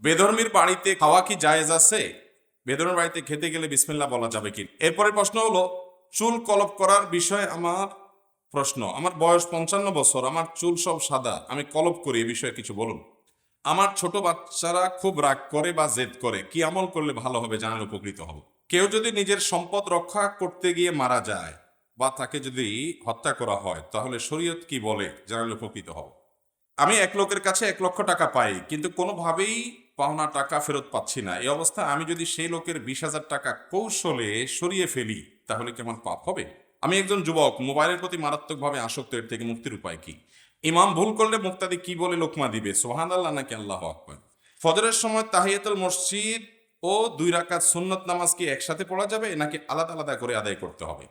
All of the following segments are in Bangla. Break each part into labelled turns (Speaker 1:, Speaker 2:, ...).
Speaker 1: বেধর্মীর বাড়িতে খাওয়া কি জায়েজ আছে? বেধর্মীর বাড়িতে খেতে গেলে বিসমিল্লাহ বলা যাবে কি? এরপরে প্রশ্ন হলো, চুল কলপ করার বিষয়ে আমার প্রশ্ন। আমার বয়স 55 বছর, আমার চুল সব সাদা, আমি কলপ করি, এ বিষয়ে কিছু বলুন। আমার ছোট বাচ্চারা খুব রাগ করে বা জেদ করে, কি আমল করলে ভালো হবে জানালে উপকৃত হব। কেউ যদি নিজের সম্পদ রক্ষা করতে গিয়ে মারা যায় বা তাকে যদি হত্যা করা হয়, তাহলে শরীয়ত কি বলে জানালে উপকৃত হব। আমি এক লোকের কাছে 1 লক্ষ টাকা পাই, কিন্তু কোনোভাবেই পাওনা টাকা ফেরত পাচ্ছি না। এই অবস্থায় আমি যদি সেই লোকের 20,000 টাকা কৌশলে সরিয়ে ফেলি, তাহলে কেমন পাপ হবে? আমি একজন যুবক, মোবাইলের প্রতি মারাত্মকভাবে আসক্ত, এর থেকে মুক্তির উপায় কি? ইমাম ভুল করলে মুক্তাদি কি বলে লোকমা দিবে, সুবহানাল্লাহ নাকি আল্লাহু আকবার? ফজরের সময় তাহিয়াতুল মসজিদ ও 2 রাকাত সুন্নত নামাজ কি একসাথে পড়া যাবে নাকি আলাদা আলাদা করে আদায় করতে হবে?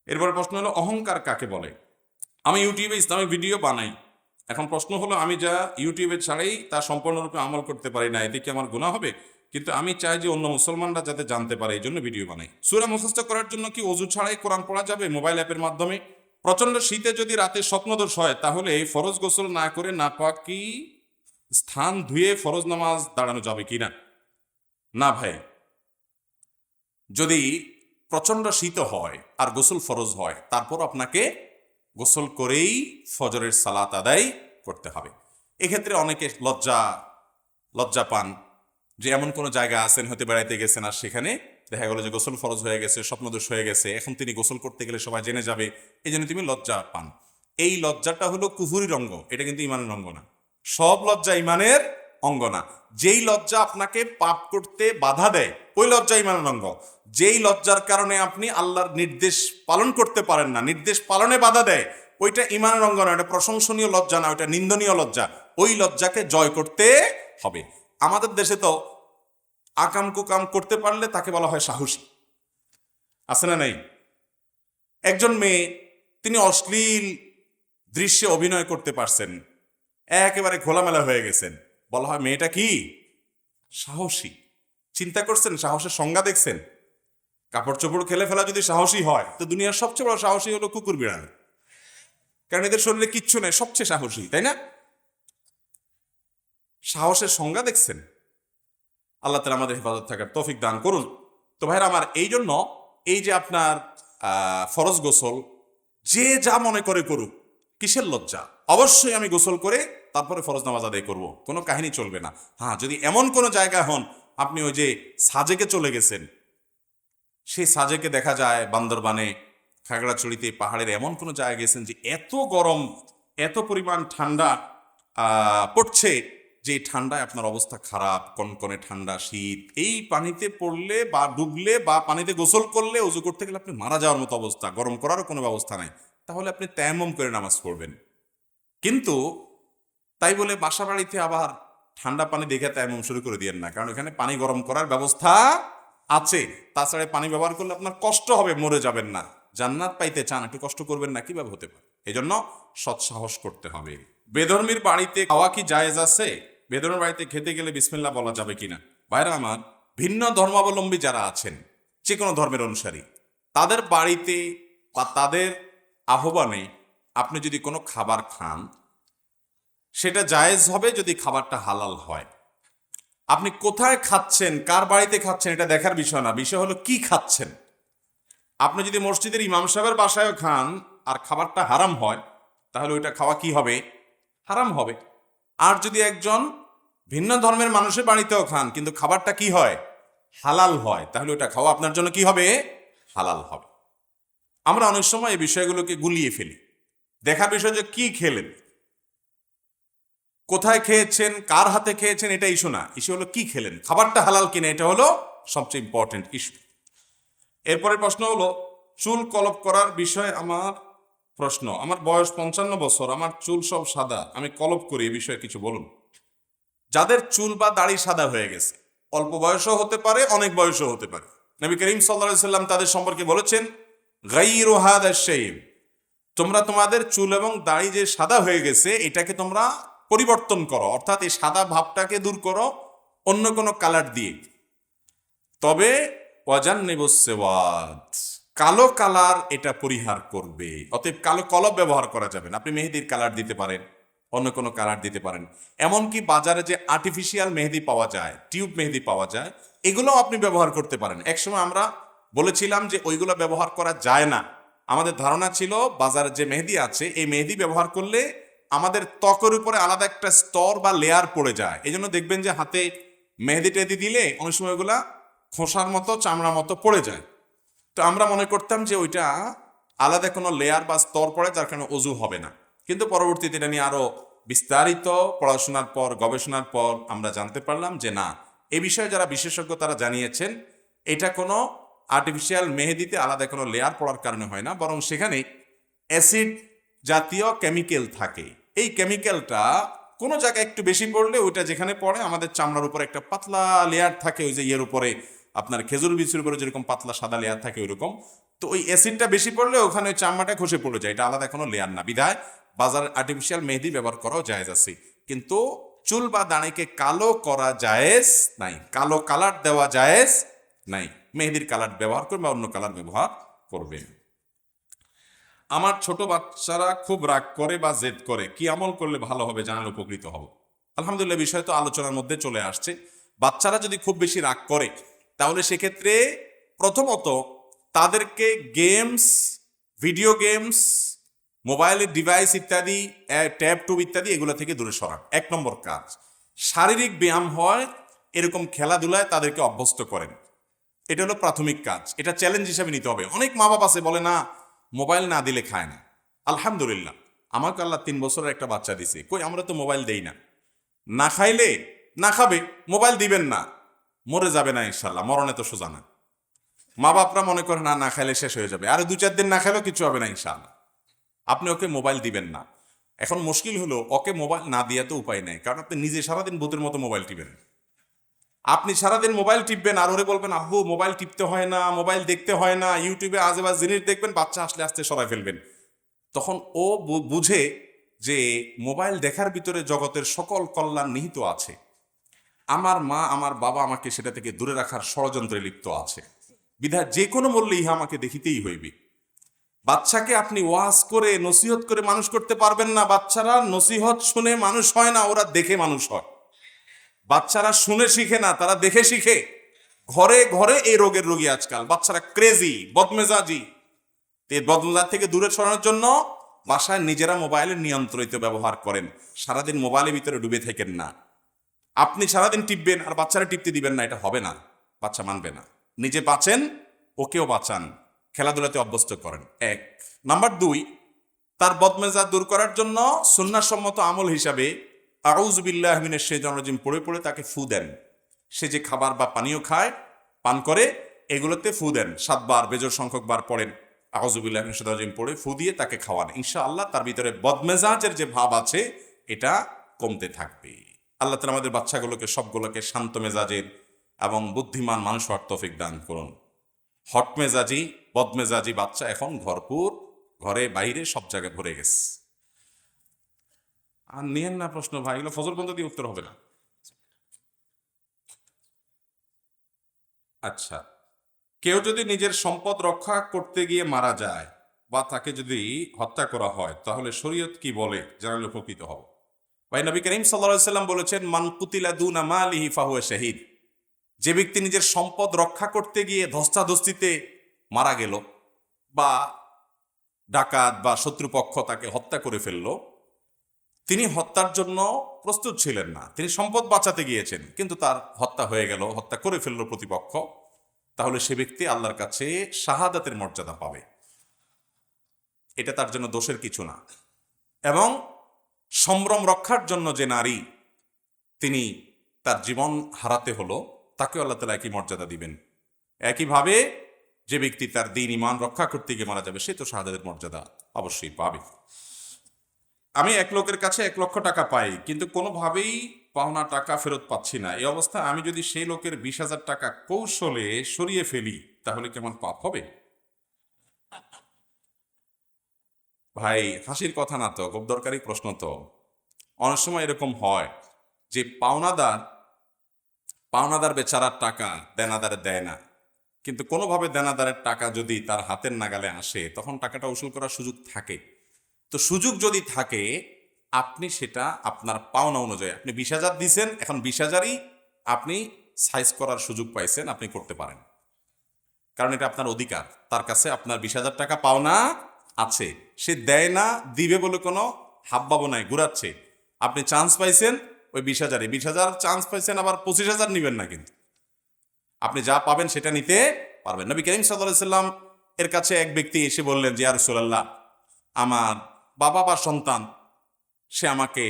Speaker 1: এরপর প্রশ্ন হলো, অহংকার কাকে বলে? আমি ইউটিউবে ইসলামিক ভিডিও বানাই। এখন প্রশ্ন হলো, আমি যা ইউটিউবে ছাড়াই তা সম্পূর্ণরূপে আমল করতে পারি না, এতে কি আমার গুনাহ হবে? কিন্তু আমি চাই যে অন্য মুসলমানরা যাতে জানতে পারে, এই জন্য ভিডিও বানাই। সূরা মুখস্থ করার জন্য কি ওযু ছাড়াই কোরআন পড়া যাবে মোবাইল অ্যাপের মাধ্যমে? প্রচন্ড শীতে যদি রাতে স্বপ্নদোষ হয়, তাহলে ফরজ গোসল না করে নাপাকি স্থান ধুয়ে ফরজ নামাজ দাঁড়ানো যাবে কিনা? না ভাই, যদি প্রচন্ড শীত হয় আর গোসল ফরজ হয়, তারপর আপনাকে গোসল করেই ফজরের সালাত আদায় করতে হবে। এক্ষেত্রে অনেকে লজ্জা পান যে এমন কোনো জায়গা আছেন, হতে বেড়াইতে গেছেন, আর সেখানে দেখা গেল যে গোসল ফরজ হয়ে গেছে, স্বপ্নদোষ হয়ে গেছে, এখন তিনি গোসল করতে গেলে সবাই জেনে যাবে, এই জন্য তুমি লজ্জা পান। এই লজ্জাটা হলো কুফুরির অঙ্গ, এটা কিন্তু ইমানের অঙ্গ না। সব লজ্জা ইমানের অঙ্গ না। যেই লজ্জা আপনাকে পাপ করতে বাধা দেয়, ওই লজ্জা ইমানের অঙ্গ। যেই লজ্জার কারণে আপনি আল্লাহর নির্দেশ পালন করতে পারেন না, নির্দেশ পালনে বাধা দেয়, ওইটা ইমানের অঙ্গ না, ওইটা প্রশংসনীয় লজ্জা না, ওইটা নিন্দনীয় লজ্জা। ওই লজ্জাকে জয় করতে হবে। আমাদের দেশে তো আকাম কুকাম করতে পারলে তাকে বলা হয় সাহসী, আছে না নাই? একজন মেয়ে, তিনি অশ্লীল দৃশ্যে অভিনয় করতে পারছেন, একেবারে খোলামেলা হয়ে গেছেন, বলা হয় মেয়েটা কি সাহসী। চিন্তা করছেন, সাহসের সংজ্ঞা দেখছেন? কাপড় চোপড় খেলে ফেলা যদি সাহসী হয়, তো দুনিয়ার সবচেয়ে বড় সাহসী হলো কুকুর বিড়াল, কারণ এদের শরীরে কিচ্ছু নেই, সবচেয়ে সাহসী, তাই না? সাহসের সংজ্ঞা দেখছেন? আল্লাহ তাআলা আমাদের হেফাজত থাকার তৌফিক দান করুন। তো ভাইরা আমার, এই জন্য এই যে আপনার ফরজ গোসল যে যা মনে করে করুক, কিসের লজ্জা? অবশ্যই আমি গোসল করে তারপরে ফরজ নামাজ আদায় করব, কোনো কাহিনী চলবে না। হ্যাঁ, যদি এমন কোনো জায়গায় হন, আপনি ওই যে সাজেকে চলে গেছেন, সেই সাজেকে দেখা যায় বান্দরবানে, খাগড়াছড়িতে, পাহাড়ের এমন কোনো জায়গায় গেছেন যে এত গরম, এত পরিমাণ ঠান্ডা পড়ছে, যে ঠান্ডায় আপনার অবস্থা খারাপ, কনকনে ঠান্ডা শীত, এই পানিতে পড়লে বা ডুবলে বা পানিতে গোসল করলে, ওযু করতে গেলে আপনি মারা যাওয়ার মতো অবস্থা, গরম করারও কোনো ব্যবস্থা নাই, তাহলে আপনি তায়াম্মুম করে নামাজ পড়বেন। কিন্তু তাই বলে বাসা বাড়িতে আবার ঠান্ডা পানি দেখে তায়াম্মুম শুরু করে দিয়েন না, কারণ এখানে পানি গরম করার ব্যবস্থা আছে। তাছাড়া পানি ব্যবহার করলে আপনার কষ্ট হবে, মরে যাবেন না। জান্নাত পাইতে চান, একটু কষ্ট করবেন না, কিভাবে হতে পারে? এই জন্য সৎসাহস করতে হবে। বেধর্মীর বাড়িতে খাওয়া কি জায়েজ আছে? বেধর্মীর বাড়িতে খেতে গেলে বিসমিল্লাহ বলা যাবে কিনা? ভাইরা আমার, ভিন্ন ধর্মাবলম্বী যারা আছেন, যে কোনো ধর্মের অনুসারী, তাদের বাড়িতে বা তাদের আহ্বানে আপনি যদি কোনো খাবার খান, সেটা জায়েজ হবে যদি খাবারটা হালাল হয়। আপনি কোথায় খাচ্ছেন, কার বাড়িতে খাচ্ছেন, এটা দেখার বিষয় না, বিষয় হলো কি খাচ্ছেন। আপনি যদি মসজিদের ইমাম সাহেবের বাসায়ও খান আর খাবারটা হারাম হয়, তাহলে ওইটা খাওয়া কি হবে? হারাম হবে। আর যদি একজন ভিন্ন ধর্মের মানুষের বাড়িতেও খান, কিন্তু খাবারটা কি হয়? হালাল হয়, তাহলে ওইটা খাওয়া আপনার জন্য কি হবে? হালাল হবে। আমরা অনেক সময় এই বিষয়গুলোকে গুলিয়ে ফেলি। দেখার বিষয় যে কি খেলেন, কোথায় খেয়েছেন, কার হাতে খেয়েছেন, এটা ইস্যু না। ইস্যু হলো কি খেলেন, খাবারটা হালাল কিনা, এটা হলো সবচেয়ে ইম্পর্টেন্ট ইস্যু। এরপরে প্রশ্ন হলো, চুল কলপ করার বিষয়ে আমার প্রশ্ন। আমার বয়স 55 বছর, আমার চুল সব সাদা, আমি কলপ করি, এ বিষয়ে কিছু বলুন। যাদের চুল বা দাড়ি সাদা হয়ে গেছে, অল্প বয়সও হতে পারে, অনেক বয়সও হতে পারে, নবী করিম সাল্লাল্লাহু আলাইহি সাল্লাম তাদের সম্পর্কে বলেছেন, গায়রু হাদা শাইব, তোমরা তোমাদের চুল এবং দাড়ি যে সাদা হয়ে গেছে, এটাকে তোমরা পরিবর্তন করো, অর্থাৎ এই সাদা ভাবটাকে দূর করো অন্য কোনো কালার দিয়ে। তবে ওয়াজান্নিবুস সিওয়াদ, কালো কালার এটা পরিহার করবে। অতএব কালো কলব ব্যবহার করা যাবে না। আপনি মেহেদির কালার দিতে পারেন, অন্য কোনো কালার দিতে পারেন। এমনকি বাজারে যে আর্টিফিশিয়াল মেহেদি পাওয়া যায়, টিউব মেহেদি পাওয়া যায়, এগুলোও আপনি ব্যবহার করতে পারেন। একসময় আমরা বলেছিলাম যে ওইগুলো ব্যবহার করা যায় না। আমাদের ধারণা ছিল বাজারে যে মেহেদি আছে এই মেহেদি ব্যবহার করলে আমাদের ত্বকের উপরে আলাদা একটা স্তর বা লেয়ার পড়ে যায়। এই জন্য দেখবেন যে হাতে মেহেদি টেহেদি দিলে অনেক সময় ওইগুলা খোসার মতো চামড়ার মতো পড়ে যায়। তো আমরা মনে করতাম যে ওইটা আলাদা কোনো লেয়ার বা স্তর পড়ে, যার কারণে অজু হবে না। কিন্তু পরবর্তীতে এটা নিয়ে আরো বিস্তারিত পড়াশোনার পর, গবেষণার পর আমরা জানতে পারলাম যে না, এ বিষয়ে যারা বিশেষজ্ঞ তারা জানিয়েছেন এটা কোনো আর্টিফিশিয়াল মেহেদিতে আলাদা কোনো লেয়ার পড়ার কারণে হয় না, বরং সেখানে অ্যাসিড জাতীয় কেমিক্যাল থাকে। এই কেমিক্যালটা কোনো জায়গায় একটু বেশি পড়লে ওইটা যেখানে পড়ে আমাদের চামড়ার উপরে একটা পাতলা লেয়ার থাকে, ওই যে ইয়ের উপরে আপনার খেজুর বিচুর উপরে যেরকম পাতলা সাদা লেয়ার থাকে ওইরকম। তো ওই অ্যাসিডটা বেশি পড়লে ওখানে ওই চামড়াটা খসে পড়ে যায়, এটা আলাদা কোনো লেয়ার না। বিধায় বাজারের আর্টিফিশিয়াল মেহেদি ব্যবহার করাও জায়েজ আছে, কিন্তু চুল বা দাড়িকে কালো করা জায়েজ নাই, কালো কালার দেওয়া জায়েজ নাই। মেহেদির কালার ব্যবহার করবে বা অন্য কালার ব্যবহার করবে। আমার ছোট বাচ্চারা খুব রাগ করে বা জেদ করে, কি আমল করলে ভালো হবে, জানালে উপকৃত হব। আলহামদুলিল্লাহ, বিষয় তো আলোচনার মধ্যে চলে আসছে। বাচ্চারা যদি খুব বেশি রাগ করে তাহলে সেক্ষেত্রে প্রথমত তাদেরকে গেমস, ভিডিও গেমস, মোবাইলের ডিভাইস ইত্যাদি, ট্যাব টুব ইত্যাদি এগুলো থেকে দূরে সরান, 1 নম্বর কাজ। শারীরিক ব্যায়াম হয় এরকম খেলাধুলায় তাদেরকে অভ্যস্ত করেন, এটা হলো প্রাথমিক কাজ। এটা চ্যালেঞ্জ হিসাবে নিতে হবে। অনেক মা বাবা আছে বলে না মোবাইল না দিলে খায় না। আলহামদুলিল্লাহ, আমাকে আল্লাহ 3 বছরের একটা বাচ্চা দিছে, কই আমরা তো মোবাইল দেই না। না খাইলে না খাবে, মোবাইল দিবেন না, মরে যাবে না ইনশাল্লাহ, মরণে তো সোজা না। মা বাপরা মনে করে না, না খাইলে শেষ হয়ে যাবে, আরে 2-4 দিন না খাইলেও কিছু হবে না ইনশাল্লাহ। আপনি ওকে মোবাইল দিবেন না। এখন মুশকিল হলো ওকে মোবাইল না দিয়ে তো উপায় নেই, কারণ আপনি নিজে সারাদিন ভূতের মতো মোবাইল টিপেন। আপনি সারাদিন মোবাইল টিপবেন আর ওরে বলবেন আব্বু মোবাইল টিপতে হয় না, মোবাইল দেখতে হয় না, ইউটিউবে আজেবাজ জিনিস দেখবেন, বাচ্চা আসলে আস্তে সরাই ফেলবেন। তখন ও বুঝে যে মোবাইল দেখার ভিতরে জগতের সকল কল্যাণ নিহিত আছে, আমার মা আমার বাবা আমাকে সেটা থেকে দূরে রাখার ষড়যন্ত্রে লিপ্ত আছে, বিধায় যে কোনো মূল্যে ইহা আমাকে দেখিতেই হইবে। বাচ্চাকে আপনি ওয়াজ করে নসিহত করে মানুষ করতে পারবেন না। বাচ্চারা নসিহত শুনে মানুষ হয় না, ওরা দেখে মানুষ হয়। বাচ্চারা শুনে শিখে না, তারা দেখে শিখে। ঘরে ঘরে এই রোগের রোগী আজকাল। বাচ্চারা ক্রেজি, বদমেজাজি। এই বদমেজাজ থেকে দূরে সরানোর জন্য বাসায় নিজেরা মোবাইলের নিয়ন্ত্রিত ব্যবহার করেন। সারাদিন মোবাইলের ভিতরে ডুবে থাকেন না। আপনি সারাদিন টিপবেন আর বাচ্চারা টিপতে দিবেন না, এটা হবে না, বাচ্চা মানবে না। নিজে বাঁচেন, ওকেও বাঁচান, খেলাধুলাতে অভ্যস্ত করেন। 1 নাম্বার 2, তার বদমেজাজ দূর করার জন্য সুন্নাহসম্মত আমল হিসাবে আউযু বিল্লাহি মিনাশ শাইতানির রাজিম পড়ে পড়ে তাকে ফু দেন। সে যে খাবার বা পানীয় খায়, পান করে, এগুলোতে ফু দেন 7 বার, বেজোড় সংখ্যক বার পড়েন আউযু বিল্লাহি মিনাশ শাইতানির রাজিম পড়ে ফু দিয়ে তাকে খাওয়ান। ইনশাআল্লাহ তার ভিতরে বদমেজাজের যে ভাব আছে এটা কমতে থাকবে। আল্লাহ তাআলা আমাদের বাচ্চাগুলোকে সবগুলোকে শান্ত মেজাজের এবং বুদ্ধিমান মানুষ হওয়ার তৌফিক দান করুন। হট মেজাজি, বদমেজাজি বাচ্চা এখন ভরপুর, ঘরে বাইরে সব জায়গায় ভরে গেছে। আর নিয়েন না প্রশ্ন ভাই, এগুলো ফজর পর্যন্ত দিয়ে উত্তর হবে না। আচ্ছা, কেউ যদি নিজের সম্পদ রক্ষা করতে গিয়ে মারা যায় বা তাকে যদি হত্যা করা হয় তাহলে শরীয়ত কি বলে, জানালে উপকৃত হব। ভাই, নবী করিম সাল্লাল্লাহু আলাইহি সাল্লাম বলেছেন, মান কুতিলা দুনা মালিহি ফাহুয়া শাহীদ। যে ব্যক্তি নিজের সম্পদ রক্ষা করতে গিয়ে ধস্তাধস্তিতে মারা গেল বা ডাকাত বা শত্রুপক্ষ তাকে হত্যা করে ফেললো, তিনি হত্যার জন্য প্রস্তুত ছিলেন না, তিনি সম্পদ বাঁচাতে গিয়েছেন, কিন্তু তার হত্যা হয়ে গেল, হত্যা করে ফেললো প্রতিপক্ষ, তাহলে সে ব্যক্তি আল্লাহর কাছে শাহাদাতের মর্যাদা পাবে। এটা তার জন্য দোষের কিছু না। এবং সম্ভ্রম রক্ষার জন্য যে নারী তিনি তার জীবন হারাতে হলো, তাকে আল্লাহ তাআলা একই মর্যাদা দিবেন। একইভাবে যে ব্যক্তি তার দ্বীন ঈমান রক্ষা করতে গিয়ে মারা যাবে, সে তো শাহাদাতের মর্যাদা অবশ্যই পাবে। আমি এক লোকের কাছে 1 লক্ষ টাকা পাই, কিন্তু কোনোভাবেই পাওনা টাকা ফেরত পাচ্ছি না। এই অবস্থা আমি যদি সেই লোকের 20,000 টাকা কৌশলে সরিয়ে ফেলি তাহলে কেমন পাপ হবে? ভাই, হাসির কথা না তো, খুব দরকারি প্রশ্ন তো। অনেক সময় এরকম হয় যে পাওনাদার বেচারার টাকা দেনাদারে দেয় না, কিন্তু কোনোভাবে দেনাদারের টাকা যদি তার হাতের নাগালে আসে তখন টাকাটা উসুল করার সুযোগ থাকে। তো সুযোগ যদি থাকে আপনি সেটা আপনার পাওনা অনুযায়ী, আপনি 20,000 দিয়েছেন, এখন 20,000ই আপনি সাইজ করার সুযোগ পাইছেন, আপনি করতে পারেন, কারণ এটা আপনার অধিকার। তার কাছে আপনার 20,000 টাকা পাওনা আছে, সে দেয় না দিবে বলে কোনো হাবভাব নাই, ঘুরাচ্ছে। আপনি চান্স পাইছেন ওই 20,000-এ, 20,000 চান্স পাইছেন, আবার 25,000 নিবেন না, কিন্তু আপনি যা পাবেন সেটা নিতে পারবেন। নবী করিম সাল্লাল্লাহু আলাইহি সাল্লাম এর কাছে এক ব্যক্তি এসে বললেন যে, ইয়া রাসূলুল্লাহ, আমার বাবা বা সন্তান সে আমাকে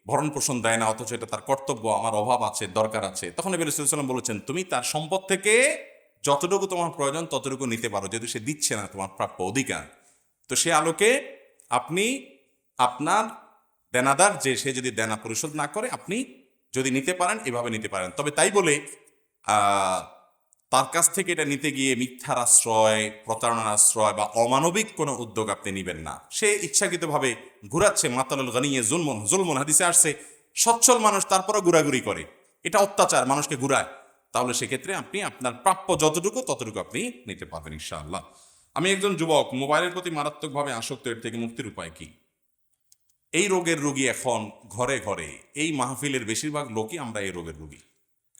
Speaker 1: ভরণ পোষণ দেয় না, অথচ এটা তার কর্তব্য, আমার অভাব আছে, দরকার আছে। তখন নবী রাসূলুল্লাহ সাল্লাল্লাহু আলাইহি সাল্লাম বলেছেন, তুমি তার সম্পদ থেকে যতটুকু তোমার প্রয়োজন ততটুকু নিতে পারো, যেহেতু সে দিচ্ছে না, তোমার প্রাপ্য অধিকার। তো সে আলোকে আপনি আপনার দেনাদার যে, সে যদি দেনা পরিশোধ না করে, আপনি যদি নিতে পারেন এভাবে নিতে পারেন। তবে তাই বলে তার কাছ থেকে এটা নিতে গিয়ে মিথ্যার আশ্রয়, প্রতারণার আশ্রয় বা অমানবিক কোনো উদ্যোগ আপনি নেবেন না। সে ইচ্ছাকৃতভাবে ঘুরাচ্ছে, মাতালুল গানিয়ে জুলমুন, জুলমুন হাদিসে আসছে, সচ্ছল মানুষ তারপরও ঘুরাঘুরি করে, এটা অত্যাচার, মানুষকে ঘুরায়। তাহলে সেক্ষেত্রে আপনি আপনার প্রাপ্য যতটুকু ততটুকু আপনি নিতে পারবেন ইনশাআল্লাহ। আমি একজন যুবক, মোবাইলের প্রতি মারাত্মকভাবে আসক্ত, এর থেকে মুক্তির উপায় কি? এই রোগের রোগী এখন ঘরে ঘরে, এই মাহফিলের বেশিরভাগ লোকই আমরা এই রোগের রোগী,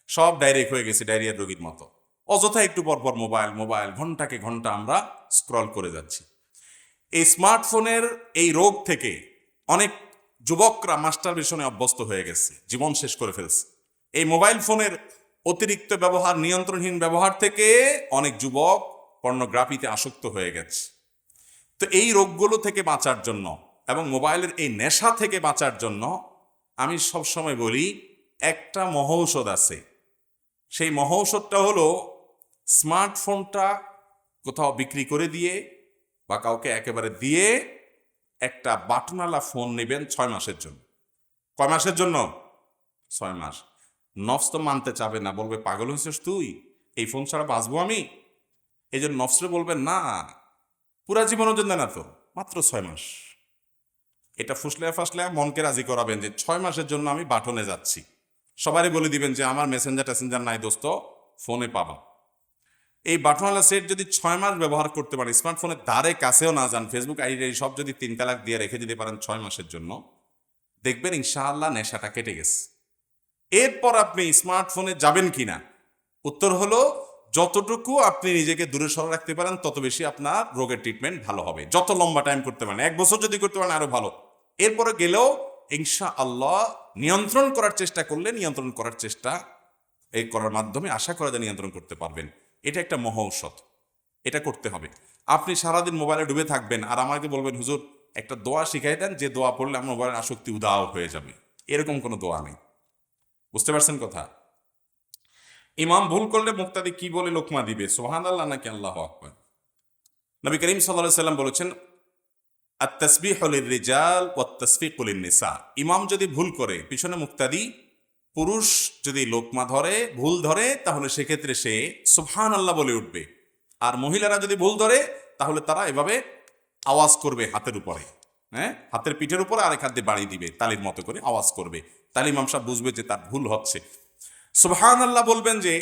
Speaker 1: সব ডাইরেক্ট হয়ে গেছে ডায়রিয়ার রোগীর মতো। অযথা একটু পরপর মোবাইল মোবাইল, ঘন্টাকে ঘন্টা আমরা স্ক্রল করে যাচ্ছি। এই স্মার্টফোনের এই রোগ থেকে অনেক যুবকরা মাস্টারবেশনে অভ্যস্ত হয়ে গেছে, জীবন শেষ করে ফেলছে। এই মোবাইল ফোনের অতিরিক্ত ব্যবহার, নিয়ন্ত্রণহীন ব্যবহার থেকে অনেক যুবক পর্নোগ্রাফিতে আসক্ত হয়ে গেছে। তো এই রোগগুলো থেকে বাঁচার জন্য এবং মোবাইলের এই নেশা থেকে বাঁচার জন্য আমি সবসময় বলি, একটা মহৌষধ আছে। সেই মহৌষধটা হলো, স্মার্টফোনটা কোথাও বিক্রি করে দিয়ে বা কাউকে একেবারে দিয়ে একটা বাটনওয়ালা ফোন নেবেন 6 মাসের জন্য। কয় মাসের জন্য? 6 মাস। নফস তো মানতে চাবে না, বলবে পাগল হয়েছিস তুই, এই ফোন ছাড়া বাঁচবো আমি? এই জন্য নফসরে বলবেন না, পুরা জীবনের জন্য না, তো মাত্র 6 মাস। এটা ফুসলে ফাসলে মনকে রাজি করাবেন যে 6 মাসের জন্য আমি বাটনে যাচ্ছি। সবারই বলে দিবেন যে আমার মেসেঞ্জার টেসেঞ্জার নাই দোস্ত, ফোনে পাবা। এই বাটনওয়ালা সেট যদি 6 মাস ব্যবহার করতে পারেন, স্মার্টফোনের ধারে কাছেও না যান, ফেসবুক আইডি সব যদি 3 তালাক দিয়ে রেখে দিতে পারেন 6 মাসের জন্য, দেখবেন ইনশাআল্লাহ নেশাটা কেটে গেছে। এরপর আপনি স্মার্টফোনে যাবেন কিনা? উত্তর হলো, যতটুকু আপনি নিজেকে দূরে সরে রাখতে পারেন তত বেশি আপনার রোগের ট্রিটমেন্ট ভালো হবে। যত লম্বা টাইম করতে পারেন, 1 বছর যদি করতে পারেন আরো ভালো। এরপরে গেলেও ইনশাআল্লাহ নিয়ন্ত্রণ করার চেষ্টা করলে, নিয়ন্ত্রণ করার চেষ্টা এই করার মাধ্যমে আশা করা যায় নিয়ন্ত্রণ করতে পারবেন। এটা একটা মহৌষধ, এটা করতে হবে। আপনি সারাদিন মোবাইলে ডুবে থাকবেন আর আমাকে বলবেন, হুজুর একটা দোয়া শিখাই দেন, যে দোয়া পড়লে আমার মোবাইলের আসক্তি উদাও হয়ে যাবে। এরকম কোনো দোয়া নেই। বুঝতে পারছেন কথা? ইমাম ভুল করলে মুক্তাদি কি বলে লোকমা দিবে, সুবহানাল্লাহ নাকি আল্লাহু আকবার? নবী করিম সাল্লাল্লাহু আলাইহি সাল্লাম বলেছেন, আত-তাসবিহু লির-রিজাল ওয়াত-তাসফিকু লিন-নিসা। ইমাম যদি ভুল করে, পিছনে মুক্তাদি পুরুষ যদি লোকমা ধরে, ভুল ধরে, তাহলে সেক্ষেত্রে সে সুবহানাল্লাহ বলে উঠবে। আর মহিলারা যদি ভুল ধরে, তাহলে তারা এভাবে আওয়াজ করবে হাতের উপরে, হ্যাঁ, হাতের পিঠের উপরে আরেক হাত দিয়ে বাড়িয়ে দিবে, তালির মতো করে আওয়াজ করবে। তাহলে ইমাম সাহেব বুঝবে যে তার ভুল হচ্ছে। সুবহানাল্লাহ বলবেন যে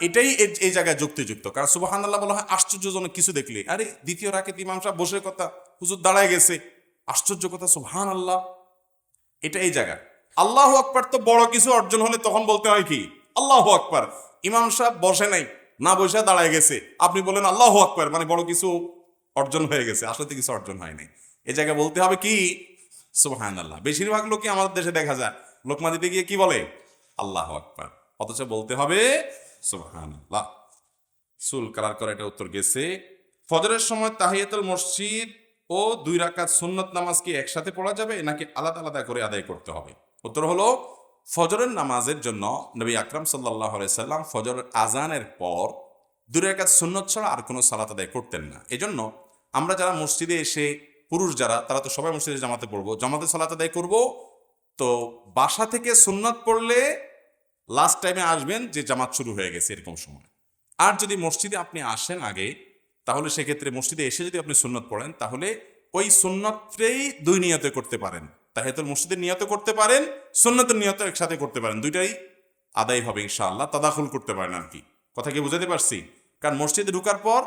Speaker 1: এটাই এই জায়গায় যুক্তিযুক্ত, কারণ সুবহানাল্লাহ বলা হয় আশ্চর্যজনক কিছু দেখলে। আরে দ্বিতীয় রাকাতে ইমাম সাহেব বসে কথা, হুজুর দাঁড়ায় গেছে, আশ্চর্য কথা, সুবহানাল্লাহ, এটা এই জায়গা। আল্লাহু আকবার তো বড় কিছু অর্জন হলে তখন বলতে হয় কি, আল্লাহু আকবার। ইমাম সাহেব বসে নাই, না বসে দাঁড়ায় গেছে, আপনি বলেন আল্লাহু আকবার, মানে বড় কিছু অর্জন হয়ে গেছে। আসলে তো কিছু অর্জন হয় নাই, এই জায়গায় বলতে হবে কি, সুবহানাল্লাহ। বেশিরভাগ লোকই আমাদের দেশে দেখা যায় লোকমা দিতে গিয়ে কি বলে, আল্লাহু আকবার, অথচ বলতে হবে সুবহানাল্লাহ। চুল কালার করা, এটা উত্তর গেছে। ফজরের সময় তাহিয়াতুল মসজিদ ও 2 রাকাত সুন্নত নামাজ কি একসাথে পড়া যাবে নাকি আলাদা আলাদা করে আদায় করতে হবে? উত্তর হলো, ফজরের নামাজের জন্য নবী আকরাম সাল্লাল্লাহু আলাইহি সাল্লাম ফজরের আজানের পর 2 রাকাত সুন্নত ছাড়া আর কোনো সালাত আদায় করতেন না। এজন্য আমরা যারা মসজিদে এসে, পুরুষ যারা, তারা তো সবাই মসজিদে জামাতে পড়বো, জামাতে সালাত আদায় করব। তো বাসা থেকে সুন্নত পড়লে লাস্ট টাইমে আসবেন যে জামাত শুরু হয়ে গেছে এরকম সময়। আর যদি মসজিদে আপনি আসেন আগে, তাহলে সেক্ষেত্রে মসজিদে এসে যদি আপনি সুন্নত পড়েন, তাহলে ওই সুন্নতটাই 2 নিয়তে করতে পারেন। তাহিয়াতুল মসজিদের নিয়ত করতে পারেন, সুন্নতের নিয়ত একসাথে করতে পারেন, দুইটাই আদায় হবে ইনশাআল্লাহ। তাদাখুল করতে পারেন আর কি। কথা কি বুঝাতে পারছি? কারণ মসজিদে ঢুকার পর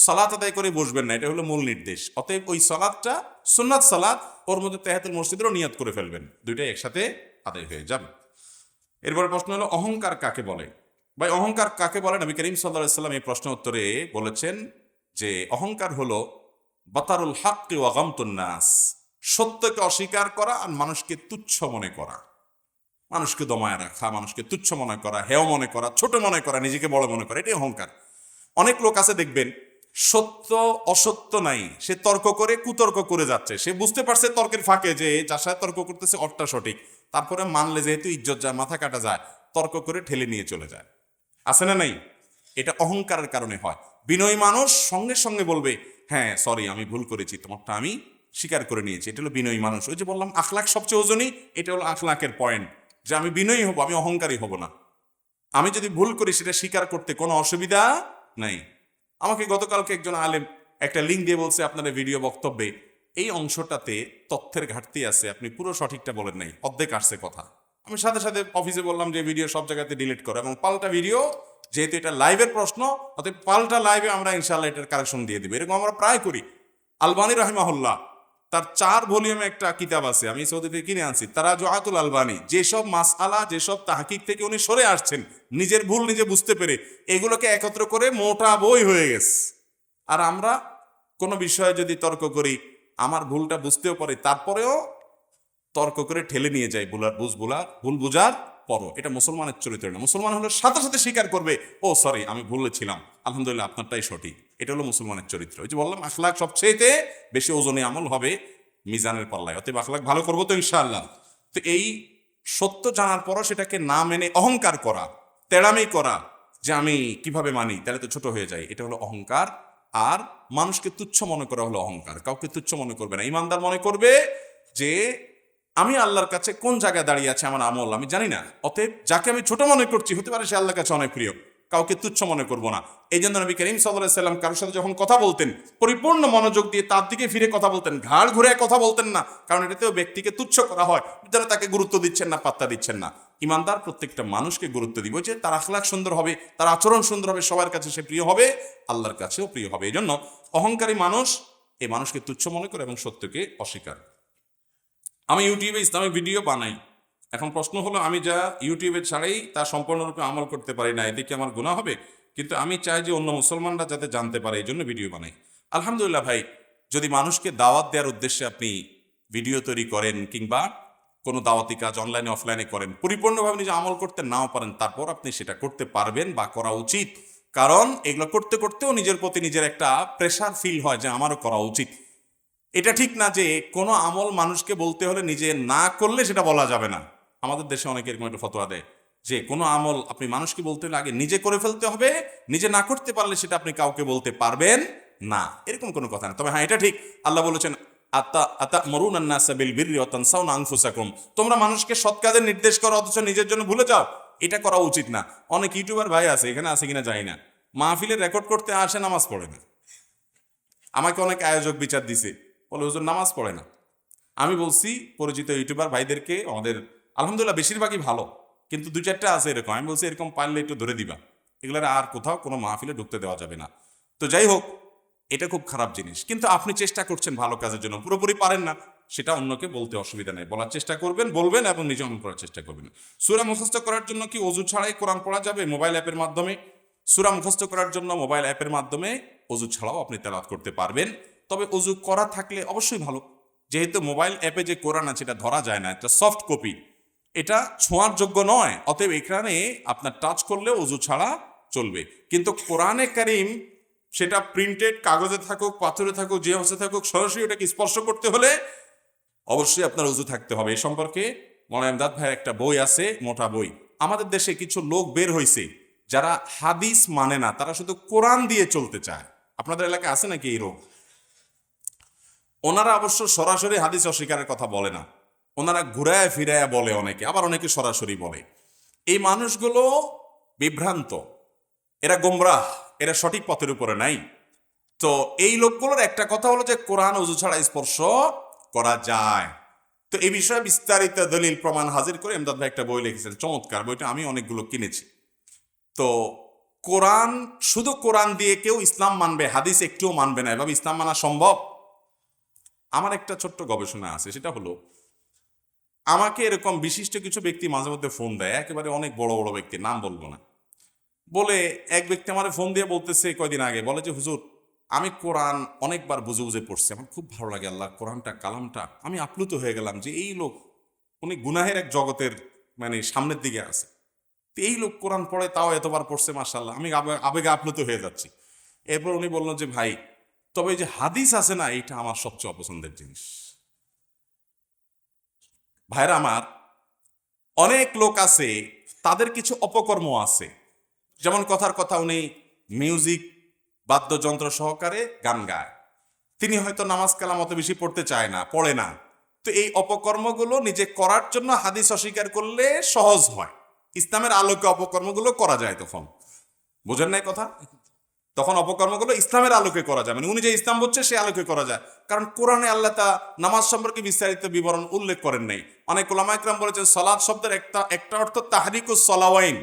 Speaker 1: সালাত আদায় করে বসবেন না, এটা হলো মূল নির্দেশ। অতএব ওই সালাতটা সুন্নাত সালাত, ওর মধ্যে তাহিয়াতুল মসজিদেরও নিয়ত করে ফেলবেন, দুইটাই একসাথে আদায় হয়ে যাবে। এরপরে প্রশ্ন হলো অহংকার কাকে বলে? ভাই অহংকার কাকে বলে? নবী করিম সাল্লাল্লাহু আলাইহি ওয়াসাল্লাম এই প্রশ্ন উত্তরে বলেছেন যে অহংকার হলো বাতারুল হাক্কি ওয়া গামতুন নাস, সত্যকে অস্বীকার করা আর মানুষকে তুচ্ছ মনে করা, মানুষকে দমায় রাখা, মানুষকে তুচ্ছ মনে করা, হেয় মনে করা, ছোট মনে করা, নিজেকে বড় মনে করা, এটাই অহংকার। অনেক লোক আছে দেখবেন সত্য অসত্য নাই, সে তর্ক করে কুতর্ক করে যাচ্ছে, সে বুঝতে পারছে তর্কের ফাঁকে যে যার সাথে তর্ক করতেছে অট্টা সঠিক, তারপরে মানলে যেহেতু ইজ্জত যায়, মাথা কাটা যায়, তর্ক করে ঠেলে নিয়ে চলে যায়। আছে না নাই? এটা অহংকারের কারণে হয়। বিনয়ী মানুষ সঙ্গে সঙ্গে বলবে হ্যাঁ সরি আমি ভুল করেছি, তোমারটা আমি স্বীকার করে নিয়েছি, এটা হলো বিনয়ী মানুষ। ওই যে বললাম আখলাক সবচেয়ে ওজনী, এটা হলো আখলাকের পয়েন্ট, যে আমি বিনয়ী হব, আমি অহংকারী হব না। আমি যদি ভুল করি সেটা স্বীকার করতে কোনো অসুবিধা নাই। আমাকে গতকালকে একজন আলেম একটা লিঙ্ক দিয়ে বলছে আপনার ভিডিও বক্তব্যে এই অংশটাতে তথ্যের ঘাটতি আছে, আপনি পুরো সঠিকটা বলেন নাই, অর্ধেক আসছে কথা। আমি সাথে সাথে অফিসে বললাম যে ভিডিও সব জায়গাতে ডিলিট করো এবং পাল্টা ভিডিও, যেহেতু এটা লাইভের প্রশ্ন, অতএব পাল্টা লাইভে আমরা ইনশাল্লাহ এটার কারেকশন দিয়ে দিব। এরকম আমরা প্রায় করি। আলবানী রাহিমাহুল্লাহ তার 4 ভলিউমে একটা কিতাব আছে, আমি সৌদি থেকে কিনে আনছি, তারাজুআতুল আলবানী। যেসব মাসআলা, যেসব তাহকিক থেকে উনি সরে আসছেন, নিজের ভুল নিজে বুঝতে পেরে, এগুলোকে একত্র করে মোটা বই হয়ে গেছে। আর আমরা কোনো বিষয়ে যদি তর্ক করি, আমার ভুলটা বুঝতেও পারি, তারপরেও তর্ক করে ঠেলে নিয়ে যাই ভুল বুঝার পরও। এটা মুসলমানের চরিত্র না। মুসলমান হলো সাথে সাথে স্বীকার করবে, ও সরি আমি ভুলে ছিলাম, আলহামদুলিল্লাহ আপনারটাই সঠিক। এটা হলো মুসলমানের চরিত্র। ওই যে বললাম আখলাক সবচেয়ে বেশি ওজনে আমল হবে মিজানের পাল্লায়। অতএব আখলাক ভালো করবো তো ইনশাআল্লাহ। তো এই সত্য জানার পরও সেটাকে না মেনে অহংকার করা, তেড়ামি করা, যে আমি কিভাবে মানি, তাহলে তো ছোট হয়ে যায়, এটা হলো অহংকার। আর মানুষকে তুচ্ছ মনে করা হলো অহংকার। কাউকে তুচ্ছ মনে করবে না, ইমানদার মনে করবে যে আমি আল্লাহর কাছে কোন জায়গায় দাঁড়িয়ে আছে আমার আমল আমি জানি না, অতএব যাকে আমি ছোট মনে করছি হতে পারে সে আল্লাহর কাছে অনেক প্রিয়, কাউকে তুচ্ছ মনে করবো না। এই জন্য নবী করিম সাল্লাল্লাহু আলাইহি ওয়াসাল্লাম কারোর সাথে যখন কথা বলতেন পরিপূর্ণ মনোযোগ দিয়ে তার দিকে ফিরে কথা বলতেন, ঘাড় ঘুরে কথা বলতেন না, কারণ এটাতেও ব্যক্তিকে তুচ্ছ করা হয়, যারা তাকে গুরুত্ব দিচ্ছেন না, পাত্তা দিচ্ছেন না। ইমানদার প্রত্যেকটা মানুষকে গুরুত্ব দিব, যে তার আখলাক সুন্দর হবে, তার আচরণ সুন্দর হবে, সবার কাছে সে প্রিয় হবে, আল্লাহর কাছেও প্রিয় হবে। এই জন্য অহংকারী মানুষ এই মানুষকে তুচ্ছ মনে করে এবং সত্যকে অস্বীকার। আমি ইউটিউবে ইসলামিক ভিডিও বানাই, এখন প্রশ্ন হলো আমি যা ইউটিউবে ছাড়াই তা সম্পূর্ণরূপে আমল করতে পারি না, এদিকে আমার গুনাহ হবে? কিন্তু আমি চাই যে অন্য মুসলমানরা যাতে জানতে পারে, এই জন্য ভিডিও বানাই। আলহামদুলিল্লাহ ভাই, যদি মানুষকে দাওয়াত দেওয়ার উদ্দেশ্যে আপনি ভিডিও তৈরি করেন কিংবা কোনো দাওয়াতি কাজ অনলাইনে অফলাইনে করেন, পরিপূর্ণভাবে নিজে আমল করতে নাও পারেন, তারপর আপনি সেটা করতে পারবেন বা করা উচিত। কারণ এগুলো করতে করতেও নিজের প্রতি নিজের একটা প্রেশার ফিল হয় যে আমারও করা উচিত। এটা ঠিক না যে কোনো আমল মানুষকে বলতে হলে নিজে না করলে সেটা বলা যাবে না। আমাদের দেশে অনেকে এরকম একটা ফতোয়া দেয় যে কোনো আমল আপনি মানুষকে বলতে হলে আগে নিজে করে ফেলতে হবে, নিজে না করতে পারলে সেটা আপনি কাউকে বলতে পারবেন না, এরকম কোনো কথা না। তবে হ্যাঁ এটা ঠিক, আল্লাহ বলেছেন আতা'মুরুনান নাসা বিল বিররি ওয়া তানসাউনা আনফুসাকুম, তোমরা মানুষকে সৎ কাজের নির্দেশ করো অথচ নিজের জন্য ভুলে যাও, এটা করা উচিত না। অনেক ইউটিউবার ভাই আছে, এখানে আছে কিনা জানি না, মাহফিলে রেকর্ড করতে আসে, নামাজ পড়ে না। আমাকে অনেক আয়োজক বিচার দিছে, বলে হুজুর নামাজ পড়ে না। আমি বলছি পরিচিত ইউটিউবার ভাইদেরকে, আমাদের আলহামদুলিল্লাহ বেশিরভাগই ভালো, কিন্তু 2-4টা আছে এরকম, আমি বলছি এরকম পারলে একটু ধরে দিবা, এগুলার আর কোথাও কোনো মাহফিলে ঢুকতে দেওয়া যাবে না। তো যাই হোক, এটা খুব খারাপ জিনিস, কিন্তু আপনি চেষ্টা করছেন ভালো কাজের জন্য, পুরোপুরি পারেন না, সেটা অন্যকে বলতে অসুবিধা নেই, বলার চেষ্টা করবেন, বলবেন এবং নিজে আমল করার চেষ্টা করবেন। সূরা মুখস্থ করার জন্য কি ওযু ছাড়াই কোরআন পড়া যাবে মোবাইল অ্যাপের মাধ্যমে? সূরা মুখস্থ করার জন্য মোবাইল অ্যাপের মাধ্যমে ওযু ছাড়াও আপনি তেলাওয়াত করতে পারবেন, তবে ওযু করা থাকলে অবশ্যই ভালো। যেহেতু মোবাইল অ্যাপে যে কোরআন আছে এটা ধরা যায় না, এটা সফট কপি, এটা ছোঁয়ার যোগ্য নয়, অতএব এখানে আপনার টাচ করলে ওযু ছাড়া চলবে। কিন্তু কোরআনে কারীম সেটা প্রিন্টেড কাগজে থাকুক, পাথরে থাকুক, যে অবস্থায় থাকুক, সরাসরি ওটাকে স্পর্শ করতে হলে অবশ্যই আপনার ওযু থাকতে হবে। এই সম্পর্কে মৌলানা ইমদাদ ভাইয়ের একটা বই আছে, মোটা বই। আমাদের দেশে কিছু লোক বের হয়েছে যারা হাদিস মানে না, তারা শুধু কোরআন দিয়ে চলতে চায়। আপনাদের এলাকায় আছে নাকি এই রোগ? ওনারা অবশ্য সরাসরি হাদিস অস্বীকারের কথা বলে না, ওনারা ঘুরায় ফিরায় বলে অনেকে, আবার অনেকে সরাসরি বলে। এই মানুষগুলো বিভ্রান্ত, এরা গোমরাহ, এরা সঠিক পথের উপরে নাই। তো এই লোকগুলোর একটা কথা হলো যে কোরআন ওযু ছাড়া স্পর্শ করা যায়। তো এই বিষয়ে বিস্তারিত দলিল প্রমাণ হাজির করে ইমদাদ ভাই একটা বই লিখেছেন, চমৎকার বইটা, আমি অনেকগুলো কিনেছি। তো কোরআন, শুধু কোরআন দিয়ে কেউ ইসলাম মানবে, হাদিস একটুও মানবে না, এভাবে ইসলাম মানা সম্ভব? আমার একটা ছোট্ট গবেষণা আছে, সেটা হলো আমাকে এরকম বিশিষ্ট কিছু ব্যক্তি মাঝে মধ্যে ফোন দেয়, একেবারে অনেক বড় বড় ব্যক্তি, নাম বলবো না। বলে এক ব্যক্তি আমার ফোন দিয়ে বলতেছে কয়দিন আগে, বলে যে হুজুর আমি কোরআন অনেকবার বুঝে বুঝে পড়ছি, আমার খুব ভালো লাগে আল্লাহ কোরআনটা, কালামটা, আমি আপ্লুত হয়ে গেলাম যে এই লোক, উনি গুনাহের এক জগতের মানে সামনের দিকে আছে, তো এই লোক কোরআন পড়ে, তাও এতবার পড়ছে, মাশাআল্লাহ, আমি আবেগে আপ্লুত হয়ে যাচ্ছি। এরপর উনি বললেন যে ভাই, তবে এই যে হাদিস আছে না, এটা আমার সবচেয়ে অপছন্দের জিনিস। ভাইরা আমার, অনেক লোক আছে তাদের কিছু অপকর্ম আছে, যেমন কথার কথা উনি মিউজিক বাদ্যযন্ত্র সহকারে গান গায়, তিনি হয়তো নামাজ কালাম অত বেশি পড়তে চায় না, পড়ে না, তো এই অপকর্মগুলো নিজে করার জন্য হাদিস অস্বীকার করলে সহজ হয়, ইসলামের আলোকে অপকর্মগুলো করা যায়, তখন বুঝেন নাই কথা, তখন অপকর্মগুলো ইসলামের আলোকে করা যায়, মানে উনি যে ইসলাম বুঝছে সে আলোকে করা যায়। কারণ কোরআনে আল্লাহ তা নামাজ সম্পর্কে বিস্তারিত বিবরণ উল্লেখ করেন নাই। অনেক ওলামা ইকরাম বলেছেন সালাত শব্দের একটা অর্থ তাহরিকুস সালাওয়াইন,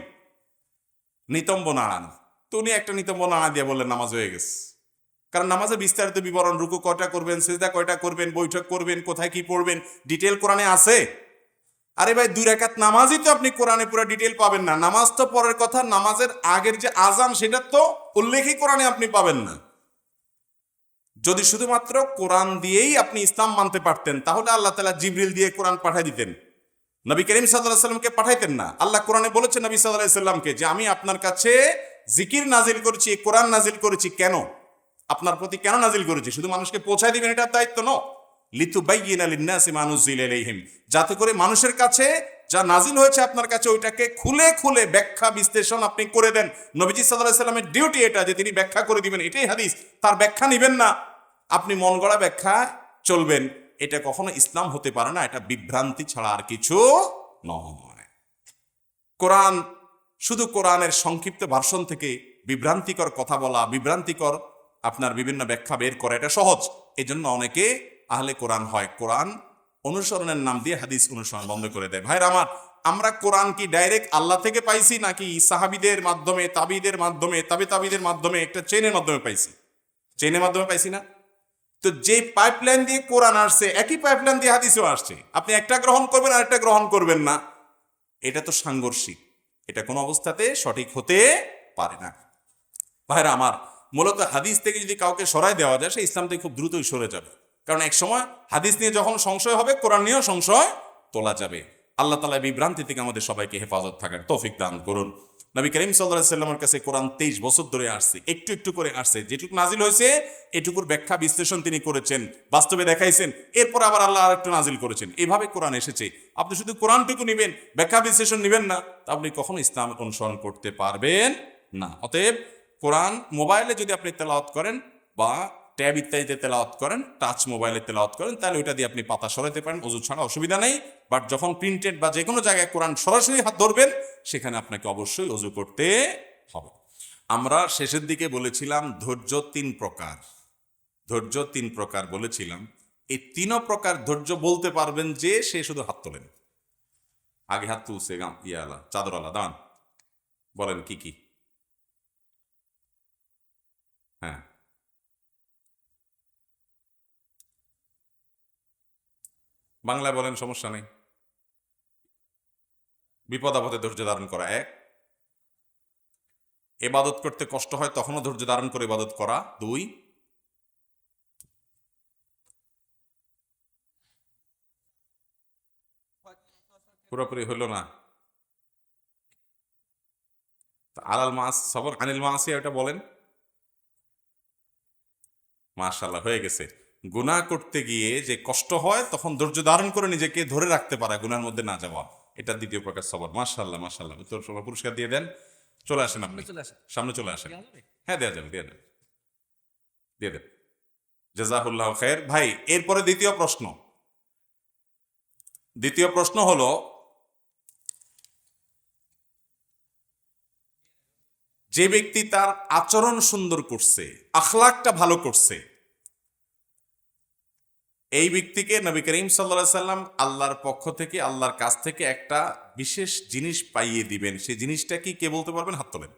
Speaker 1: নিতম্ব নাড়ানো, তো উনি একটা নিতম্ব নাড়া দিয়ে বললেন নামাজ হয়ে গেছে। কারণ নামাজের বিস্তারিত বিবরণ, রুকু কয়টা করবেন, সিজদা কয়টা করবেন, বৈঠক করবেন, কোথায় কি পড়বেন, ডিটেল কোরআনে আছে। আরে ভাই, 2 রাকাত নামাজই তো আপনি কোরআনে পুরো ডিটেল পাবেন না, নামাজ তো পরের কথা, নামাজের আগের যে আজান সেটা তো উল্লেখই কোরআনে আপনি পাবেন না। যদি শুধুমাত্র কোরআন দিয়েই আপনি ইসলাম মানতে পারতেন, তাহলে আল্লাহ তাআলা জিবরিল দিয়ে কোরআন পাঠিয়ে দিতেন, নবী করিম সাল্লাল্লাহু আলাইহি সাল্লামকে পাঠাইতেন না। আল্লাহ কোরআনে বলেছেন নবী সাল্লাল্লাহু আলাইহি সাল্লামকে যে আমি আপনার কাছে জিকির নাজিল করেছি, কোরআন নাজিল করেছি, কেন আপনার প্রতি কেন নাজিল করেছি, শুধু মানুষকে পৌঁছায় দিবেন এটার দায়িত্ব ন, লিতুবাইয়িনা লিন-নাসি মা নুযিলা ইলাইহিম, যাতে করে মানুষের কাছে যা নাজিল হয়েছে আপনার কাছে ওইটাকে খুলে খুলে ব্যাখ্যা বিশ্লেষণ আপনি করে দেন। নবীজি সাল্লাল্লাহু আলাইহি সাল্লামের ডিউটি এটা, যে তিনি ব্যাখ্যা করে দিবেন, এটাই হাদিস, তার ব্যাখ্যা নিবেন না, আপনি মন গড়া ব্যাখ্যা চলবেন, এটা কখনো ইসলাম হতে পারে না, এটা বিভ্রান্তি ছাড়া আর কিছু নয়। কোরআন, শুধু কোরআনের সংক্ষিপ্ত ভার্সন থেকে বিভ্রান্তিকর কথা বলা, বিভ্রান্তিকর আপনার বিভিন্ন ব্যাখ্যা বের করা, এটা সহজ, এই জন্য অনেকে আহলে কোরআন হয়, কোরআন অনুসরণের নাম দিয়ে হাদিস অনুসরণ বন্ধ করে দেয়। ভাইরা আমার, আমরা কোরআন কি ডাইরেক্ট আল্লাহ থেকে পাইছি, নাকি সাহাবীদের মাধ্যমে, তাবিদের মাধ্যমে, তাবিদের মাধ্যমে, একটা চেইনের মাধ্যমে পাইছি? চেইনের মাধ্যমে পাইছি না? তো যে পাইপলাইন দিয়ে কোরআন আসছে, একই পাইপলাইন দিয়ে হাদিসও আসছে, আপনি একটা গ্রহণ করবেন আর একটা গ্রহণ করবেন না, এটা তো সাংঘর্ষিক, এটা কোনো অবস্থাতে সঠিক হতে পারে না। ভাইরা আমার, মূলত হাদিস থেকে যদি কাউকে সরাই দেওয়া যায়, সে ইসলাম থেকে খুব দ্রুতই সরে যাবে, কারণ এক সময় হাদিস নিয়ে যখন সংশয় হবে, কোরআন নিয়েও সংশয় তোলা যাবে। আল্লাহ তাআলা বিভ্রান্তি থেকে আমাদের সবাইকে হেফাজত থাকার তৌফিক দান করুন। নবী করিম সাল্লাল্লাহু আলাইহি সাল্লামের কাছে কোরআন 23 বছর ধরে আসছে, একটু একটু করে আসছে, যেটুকু নাজিল হয়েছে এটুকুর ব্যাখ্যা বিশ্লেষণ তিনি করেছেন, বাস্তবে দেখাইছেন, এরপর আবার আল্লাহ আরেকটু নাজিল করেছেন, এভাবে কোরআন এসেছে। আপনি শুধু কোরআনটুকু নিবেন, ব্যাখ্যা বিশ্লেষণ নিবেন না, তা আপনি কখনো ইসলাম অনুসরণ করতে পারবেন না। অতএব কোরআন মোবাইলে যদি আপনি তেলাওয়াত করেন বা ট্যাব ইত্যাদিতে তেলাওয়াত করেন, টাচ মোবাইলে তেলাওয়াত করেন, তাহলে ওইটা দিয়ে আপনি পাতা সরাতে পারেন, ওযু ছাড়া অসুবিধা নেই। বাট যখন প্রিন্টেড বা যে কোনো জায়গায় কোরআন সরাসরি হাত ধরবেন, সেখানে আপনাকে অবশ্যই ওযু করতে হবে। আমরা শেষের দিকে বলেছিলাম ধৈর্য 3 প্রকার, ধৈর্য 3 প্রকার বলেছিলাম। এই 3 প্রকার ধৈর্য বলতে পারবেন যে সে শুধু হাত তোলেন। আগে হাত তুলছে ইয়ালা, চাদরওয়ালা, দান, বলেন কি কি? হ্যাঁ, বাংলায় বলেন, সমস্যা নেই। বিপদ আপদে ধৈর্য ধারণ করা এক, ইবাদত করতে কষ্ট হয় তখনও ধৈর্য ধারণ করে ইবাদত করা 2, পুরোপুরি হইল না, আলাল মাস সবর আনিল মাসি, এটা বলেন। মাশাআল্লাহ, হয়ে গেছে। গুনাহ করতে গিয়ে যে কষ্ট হয় তখন ধৈর্য ধারণ করে নিজেকে ধরে রাখতে পারা, গুনার মধ্যে না যাওয়া, এটা দ্বিতীয় প্রকার সবর। মাশাআল্লাহ, মাশাআল্লাহ, তো সবাই পুরস্কার দিয়ে দেন। চলে আসেন, আপনি সামনে চলে আসেন। হ্যাঁ, দেওয়া যাবে, দিয়ে দেন, দিয়ে দেন। জাযাকুল্লাহ খায়ের। ভাই, এরপরে দ্বিতীয় প্রশ্ন, দ্বিতীয় প্রশ্ন হলো, যে ব্যক্তি তার আচরণ সুন্দর করছে, আখলাকটা ভালো করছে, এই ব্যক্তিকে নবী করিম সাল্লাল্লাহু আলাইহি সাল্লাম আল্লাহর পক্ষ থেকে, আল্লাহর কাছ থেকে একটা বিশেষ জিনিস পাইয়ে দিবেন। সেই জিনিসটা কি, কে বলতে পারবেন? হাত তোলেন।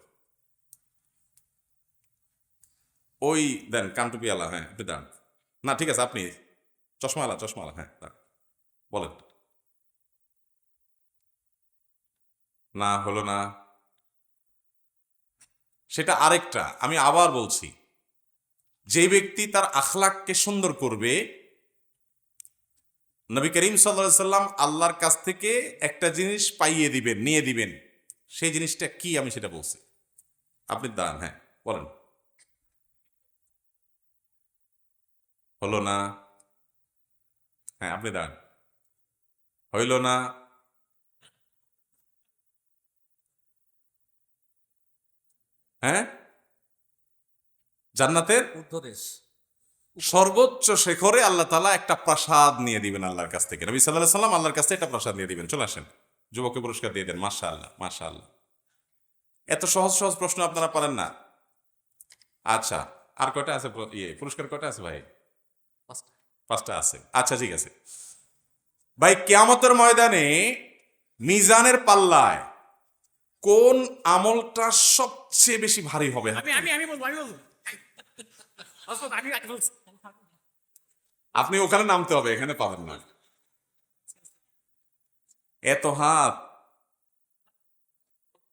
Speaker 1: ওই দেন কানটুপিওয়ালা, হ্যাঁ আপনি দাঁড়ান। না ঠিক আছে, আপনি চশমাওয়ালা, হ্যাঁ দাঁড়ান। বলেন। না হলো না, সেটা আরেকটা। আমি আবার বলছি, যে ব্যক্তি তার আখলাককে সুন্দর করবে, নবী করিম সাল্লাল্লাহু আলাইহি সাল্লাম আল্লাহর কাছ থেকে একটা জিনিস পাইয়ে দিবেন, নিয়ে দিবেন। সেই জিনিসটা কি আমি সেটা বলছি। আপনি দাঁড়ান, হ্যাঁ বলেন। হলো না, হ্যাঁ আপনি দাঁড়ান। হইল না, হ্যাঁ জান্নাতের
Speaker 2: ঊর্ধ্বদেশ।
Speaker 1: সর্বোচ্চ শেখরে আল্লাহ তাআলা একটা প্রাসাদ নিয়ে দিবেন আল্লাহর কাছ থেকে। নবী সাল্লাল্লাহু আলাইহি সাল্লাম আল্লাহর কাছ থেকে একটা প্রাসাদ নিয়ে দিবেন। চলে আসেন, যুবককে পুরস্কার দিয়ে দেন। মাশাআল্লাহ, মাশাআল্লাহ। এত সহজ সহজ প্রশ্ন আপনারা পারেন না। আচ্ছা, আর কয়টা আছে? পুরস্কার কয়টা আছে ভাই? 5টা আছে। আচ্ছা ঠিক আছে ভাই। কিয়ামতের ময়দানে মিজানের পাল্লায় কোন আমলটা সবচেয়ে বেশি ভারী হবে?
Speaker 2: আমি বলবো। আমি আগে বলছি।
Speaker 1: আপনি ওখানে নামতে হবে, এখানে পাবেন না। এত হাত।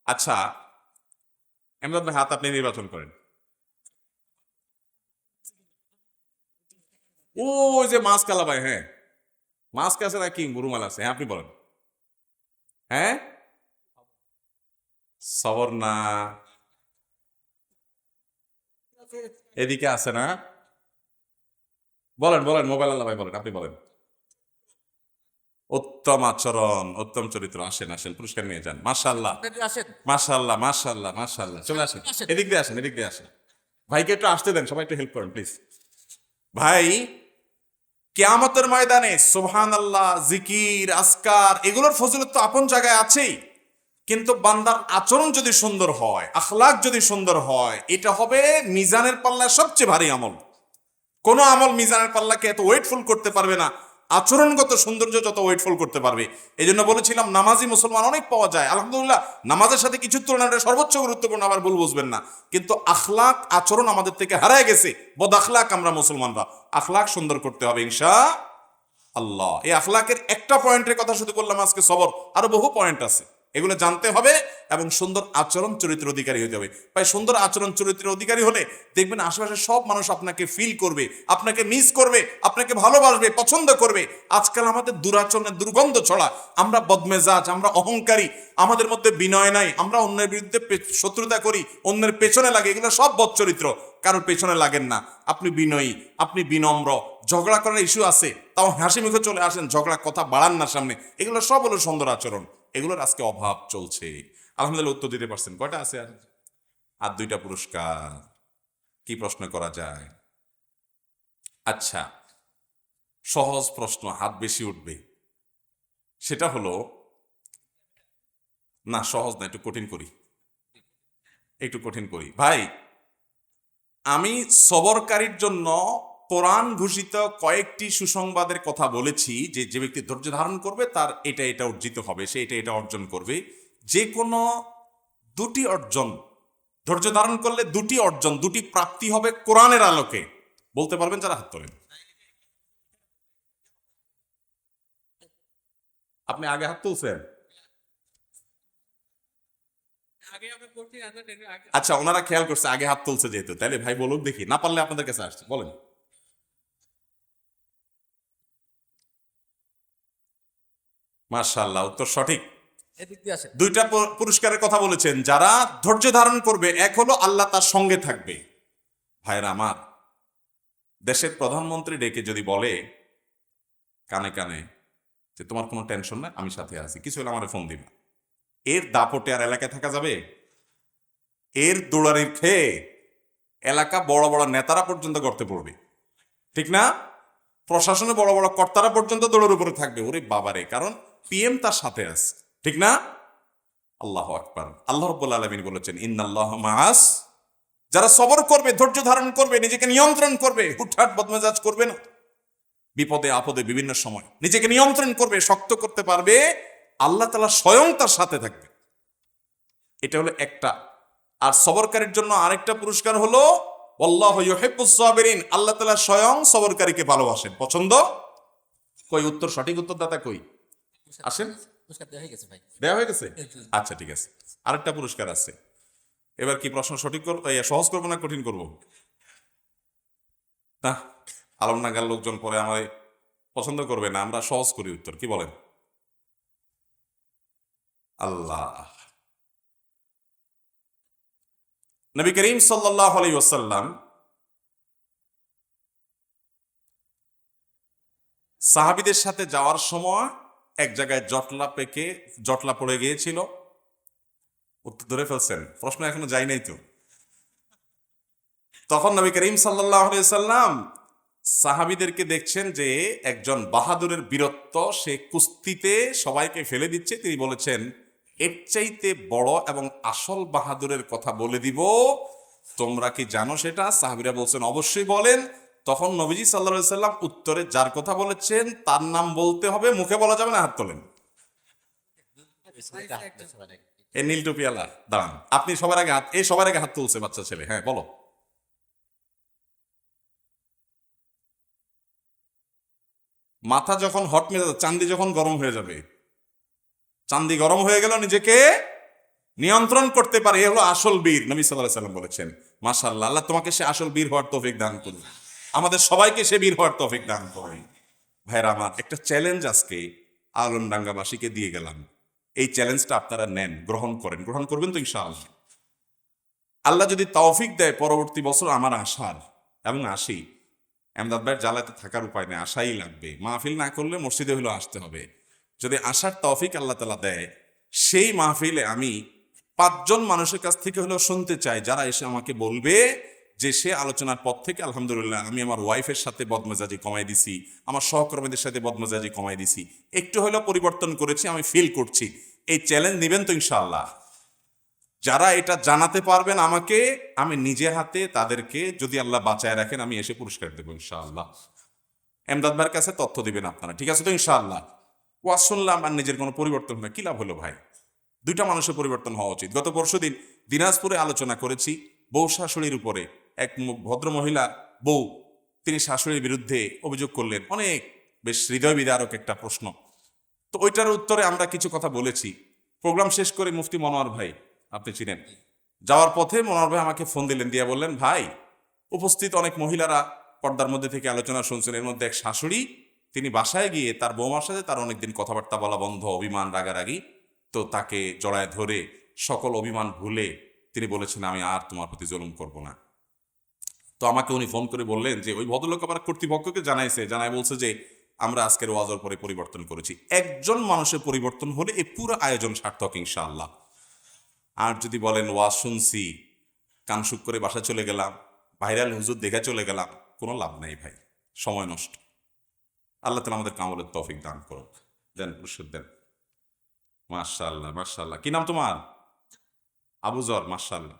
Speaker 1: আচ্ছা এমদাদ ভাই, হাত আপনি নির্বাচন করেন। ওই যে মাস্ক কালা ভাই, হ্যাঁ মাস্ক আছে নাকি রুমাল আছে? হ্যাঁ আপনি বলেন। হ্যাঁ সবর না, এদিকে আছে না? বলেন বলেন, মোবাইল আল্লাহ ভাই বলেন, আপনি বলেন। উত্তম আচরণ, উত্তম চরিত্র। আসেন আসেন, পুরস্কার নিয়ে যান। মাশাআল্লাহ,
Speaker 2: আসেন।
Speaker 1: মাশাআল্লাহ, মাশাআল্লাহ, মাশাআল্লাহ। চলে আসেন,
Speaker 2: আসেন।
Speaker 1: এদিক দিয়ে আসেন, এদিক দিয়ে আসেন। ভাইকে একটু আসতে দেন, সবাই একটু হেল্প করেন প্লিজ। ভাই কিয়ামতের ময়দানে সুবহানাল্লাহ, জিকির, আজকার এগুলোর ফজিলত তো আপন জায়গায় আছেই, কিন্তু বান্দার আচরণ যদি সুন্দর হয়, আখলাক যদি সুন্দর হয়, এটা হবে মিজানের পাল্লায় সবচেয়ে ভারী আমল। কোন আমল মিজানের পাল্লাকে এত ওয়েটফুল করতে পারবে না, আচরণগত সৌন্দর্য যত ওয়েটফুল করতে পারবে। এই জন্য বলেছিলাম নামাজি মুসলমান অনেক পাওয়া যায়, আলহামদুলিল্লাহ। নামাজের সাথে কিছু তুলনা সর্বোচ্চ গুরুত্বপূর্ণ, আবার ভুল বুঝবেন না। কিন্তু আখলাক, আচরণ আমাদের থেকে হারায় গেছে। বদ আখলাক আমরা মুসলমানরা। আখলাক সুন্দর করতে হবে ইনশা আল্লাহ। এই আখলাকের একটা পয়েন্টের কথা শুধু বললাম আজকে, সবর, আরো বহু পয়েন্ট আছে, এগুলো জানতে হবে এবং সুন্দর আচরণ চরিত্রের অধিকারী হতে হবে। ভাই সুন্দর আচরণ চরিত্রের অধিকারী হলে দেখবেন আশেপাশে সব মানুষ আপনাকে ফিল করবে, আপনাকে মিস করবে, আপনাকে ভালোবাসবে, পছন্দ করবে। আজকাল আমাদের দুরাচরণের দুর্গন্ধ ছড়া, আমরা বদমেজাজ, আমরা অহংকারী, আমাদের মধ্যে বিনয় নাই, আমরা অন্যের বিরুদ্ধে শত্রুতা করি, অন্যের পেছনে লাগে, এগুলো সব বদ চরিত্র। কারোর পেছনে লাগেন না, আপনি বিনয়ী, আপনি বিনম্র, ঝগড়া করার ইস্যু আছে তাও হাসি মুখে চলে আসেন, ঝগড়া কথা বাড়ান না সামনে, এগুলো সব হলো সুন্দর আচরণ। এগুলোর আজকে অভাব চলছে। আলহামদুলিল্লাহ উত্তর দিতে পারছেন। কয়টা আছে আর? আর 2টা পুরস্কার। কি প্রশ্ন করা যায়? আচ্ছা সহজ প্রশ্ন, হাত বেশি উঠবে। সেটা হলো, না সহজ না, একটু কঠিন করি, একটু কঠিন করি। ভাই আমি সবরকারীর জন্য কোরআন ঘোষিত কয়েকটি সুসংবাদের কথা বলেছি, যে যে ব্যক্তি ধৈর্য ধারণ করবে তার এটা এটা অর্জিত হবে, সে এটা এটা অর্জন করবে। যে কোনো 2টি অর্জন, ধৈর্য ধারণ করলে 2টি অর্জন, 2টি প্রাপ্তি হবে কোরআনের আলোকে। বলতে পারবেন যারা? হাত তোলেন। আপনি আগে হাত তুলছেন? আচ্ছা ওনারা খেয়াল করছে আগে হাত তুলছে যেহেতু, তাহলে ভাই বলুন দেখি, না পারলে আপনাদের কাছে আসছে, বলেন। মাশাআল্লাহ, উত্তর সঠিক। 2টা পুরস্কারের কথা বলেছেন। যারা ধৈর্য ধারণ করবে, এক হলো আল্লাহ তার সঙ্গে থাকবে। ভাইরা আমার, দেশের প্রধানমন্ত্রী ডেকে যদি বলে কানে কানে যে তোমার কোনো টেনশন নাই, আমি সাথে আছি, কিছু হলে আমার ফোন দিবা, এর দাপটে আর এলাকায় থাকা যাবে? এর দৌড়ানির খেয়ে এলাকা বড় বড় নেতারা পর্যন্ত গর্তে পড়বে, ঠিক না? প্রশাসনে বড় বড় কর্তারা পর্যন্ত দৌড়ের উপরে থাকবে, ওরে বাবারে, কারণ পিএম তার সাথে আছে, ঠিক না? আল্লাহু আকবার। আল্লাহ রাব্বুল আলামিন বলেছেন ইন্নাল্লাহা মাআস, যারা সবর করবে, ধৈর্য ধারণ করবে, নিজেকে নিয়ন্ত্রণ করবে, হুটহাট বদমেজাজ করবে না, বিপদে আপদে বিভিন্ন সময় নিজেকে নিয়ন্ত্রণ করবে, শক্ত করতে পারবে, আল্লাহ তাআলা স্বয়ং তার সাথে থাকবে। এটা হলো একটা। আর সবরকারীর জন্য আরেকটা পুরস্কার হলো আল্লাহু ইউহিব্বুস সাবিরিন, আল্লাহ তাআলা স্বয়ং সবরকারীকে ভালোবাসেন, পছন্দ। কই উত্তর, সঠিক উত্তর দাতা কই? আসেন,
Speaker 2: পুরস্কার দেওয়া হয়ে গেছে ভাই।
Speaker 1: দেওয়া হয়ে গেছে? আচ্ছা ঠিক আছে, আরেকটা পুরস্কার আছে। এবার কি প্রশ্ন সঠিক করবো, সহজ করবো না কঠিন করবো? না, আলমনাগার লোকজন পরে আমার পছন্দ করবে না, আমরা সহজ করি উত্তর, কি বলেন? আল্লাহ, নবী করিম সাল্লাল্লাহু আলাইহি ওয়াসাল্লাম সাহাবীদের সাথে যাওয়ার সময় এক জায়গায় জটলা পড়ে গিয়েছিল। উত্তর ধরে ফেলছেন, প্রশ্ন এখনো যাই নাই তো। তখন নবী করিম সাল্লাল্লাহু আলাইহি ওয়াসাল্লাম সাহাবীদেরকে দেখছেন যে একজন বাহাদুরের বীরত্ব, সে কুস্তিতে সবাইকে ফেলে দিচ্ছে। তিনি বলেছেন, এর চাইতে বড় এবং আসল বাহাদুরের কথা বলে দিব, তোমরা কি জানো সেটা? সাহাবীরা বলছেন, অবশ্যই বলেন। তখন নবীজি সাল্লাল্লাহু আলাইহি সাল্লাম উত্তরে যার কথা বলেছেন তার নাম বলতে হবে, মুখে বলা যাবে না। হাত তোলেন। এই নীল টুপিওয়ালা দাঁড়ান, আপনি সবার আগে হাত, এই সবার আগে হাত তুলছে বাচ্চা ছেলে, হ্যাঁ বলো। মাথা যখন হট মেজাজ, চান্দি যখন গরম হয়ে যাবে, চান্দি গরম হয়ে গেল, নিজেকে নিয়ন্ত্রণ করতে পারে, এ হলো আসল বীর। নবী সাল্লাল্লাহু আলাইহি সাল্লাম বলেছেন, মাশাআল্লাহ, আল্লাহ তোমাকে সে আসল বীর হওয়ার তৌফিক দান করুন, আমাদের সবাইকে সে বীর হওয়ার তৌফিক দান করেন। ভাইরা আমার, একটা চ্যালেঞ্জ আজকে আলমডাঙ্গাবাসীকে দিয়ে গেলাম, এই চ্যালেঞ্জটা আপনারা নেন, গ্রহণ করেন। গ্রহণ করবেন তো ইনশাআল্লাহ? আল্লাহ যদি তৌফিক দেয়, পরবর্তী বছর আমার আশার এবং আসি, এমদাদ ভাইয়ের জ্বালাতে থাকার উপায় নেই, আশাই লাগবে। মাহফিল না করলে মসজিদে হলেও আসতে হবে। যদি আসার তৌফিক আল্লাহ তাআলা দেয়, সেই মাহফিলে আমি 5 জন মানুষের কাছ থেকে হলেও শুনতে চাই, যারা এসে আমাকে বলবে যে সে আলোচনার পর থেকে আলহামদুলিল্লাহ আমি আমার ওয়াইফের সাথে বদমেজাজি কমাই দিছি, আমার সহকর্মীদের সাথে বদমেজাজি কমাই দিছি, একটু হলেও পরিবর্তন করেছি, আমি ফিল করছি। এই চ্যালেঞ্জ নেবেন তো ইনশাআল্লাহ? যারা এটা জানাতে পারবেন আমাকে, আমি নিজে হাতে তাদেরকে, যদি আল্লাহ বাঁচায় রাখেন, আমি এসে পুরস্কার দেবো ইনশাআল্লাহ। এমদাদ ভাইয়ের কাছে তথ্য দিবেন আপনারা, ঠিক আছে তো ইনশাআল্লাহ? ওয়াজ শুনলাম আর নিজের কোনো পরিবর্তন হয়, কি লাভ হলো ভাই? 2টা মানুষের পরিবর্তন হওয়া উচিত। গত পরশুদিন দিনাজপুরে আলোচনা করেছি বউ শাশুড়ির উপরে। এক ভদ্র মহিলা বউ, তিনি শাশুড়ির বিরুদ্ধে অভিযোগ করলেন, অনেক বেশ হৃদয় বিদারক একটা প্রশ্ন। তো ওইটার উত্তরে আমরা কিছু কথা বলেছি। প্রোগ্রাম শেষ করে মুফতি মনোয়ার ভাই, আপনি চিনেন, যাওয়ার পথে মনোয়ার ভাই আমাকে ফোন দিলেন, দিয়ে বললেন, ভাই, উপস্থিত অনেক মহিলারা পর্দার মধ্যে থেকে আলোচনা শুনছেন, এর মধ্যে এক শাশুড়ি, তিনি বাসায় গিয়ে তার বৌমার সাথে তার অনেকদিন কথাবার্তা বলা বন্ধ, অভিমান রাগারাগি, তো তাকে জড়ায় ধরে সকল অভিমান ভুলে তিনি বলেছেন, আমি আর তোমার প্রতি জুলুম করব না। তো আমাকে উনি ফোন করে বললেন যে ওই ভদ্রলোক আবার কর্তৃপক্ষকে জানায় বলছে যে আমরা আজকের ওয়াজের পরে পরিবর্তন করেছি। একজন মানুষের পরিবর্তন হলে এই পুরো আয়োজন সার্থক ইনশাআল্লাহ। আর যদি বলেন ওয়াজ শুনছি, কানসুক করে বাসা চলে গেলাম, ভাইরাল হুজুর দেখে চলে গেলাম, কোনো লাভ নাই ভাই, সময় নষ্ট। আল্লাহ তাআলা আমাদের কামলের তৌফিক দান করুক। দেন, পুরস্কার দেন। মাশাআল্লাহ মাশাআল্লাহ, কি নাম তোমার? আবুজর, মাশাআল্লাহ।